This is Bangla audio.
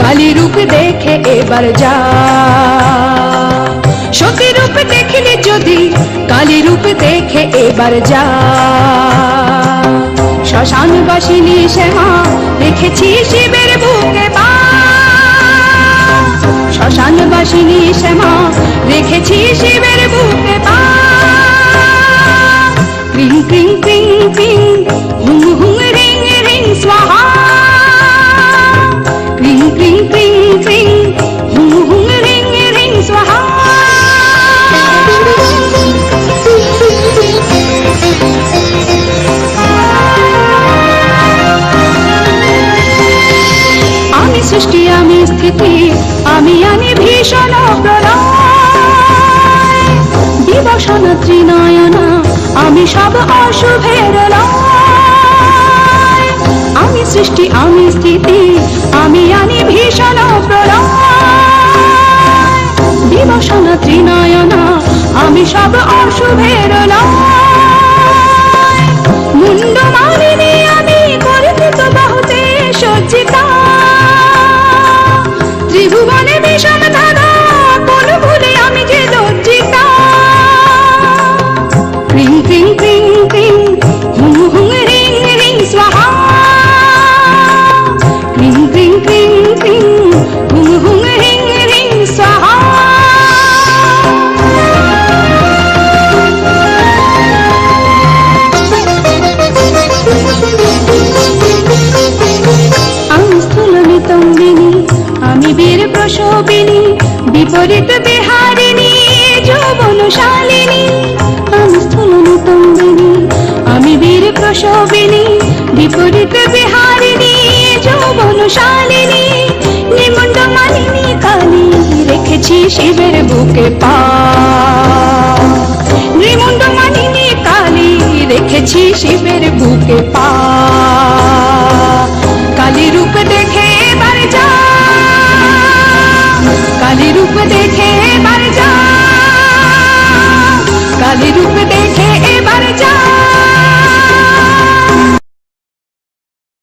কালী রূপ দেখে এবার যা। সতী রূপ দেখলি যদি কালী রূপ দেখে এবার যা। শ্মশান বাসিনী শ্যামা রেখেছি শিবের বুকে পা। শ্মশান বাসিনী শ্যামা রেখেছি শিবের বুকে পা। ক্রিং ক্রিং ক্রিং ক্রিং হুং হুং রিং রিং স্বাহা। ক্রিং ক্রিং ক্রিং ক্রিং হুং হুং রিং রিং স্বাহা। আমি সৃষ্টি আমি স্থিতি আমি আনি ভীষণ প্রলয়। দিবসন ত্রিনয়না আমি সব অশুভের লয়। আমি সৃষ্টি আমি স্থিতি আমি আনি ভীষণ প্রলয়। দিবসন ত্রিনয়না আমি সব অশুভের লয়। মুন্ড মালিনী আমি কর্পিত বাহুতে সজ্জিতা। ত্রিভুবনে বিষম ধারা কোন ভুলে আমি যে লজ্জিতা। ক্রিং ক্রিং ক্রিং ক্রিং হুং হুং রিং রিং স্বাহা। ক্রিং ক্রিং ক্রিং ক্রিং হুং হুং রিং রিং স্বাহা। আমি স্থূল নিতম্বিনী আমি বীর প্রসবিনী বিপরীত বিহারিণী যৌবনশালিনী। আমি স্থূল নিতম্বিনী আমি বীর প্রসবিনী বিপরীত বিহারিণী যৌবনশালিনী। নিমুণ্ড মালিনী কালী রেখেছি শিবের বুকে পা।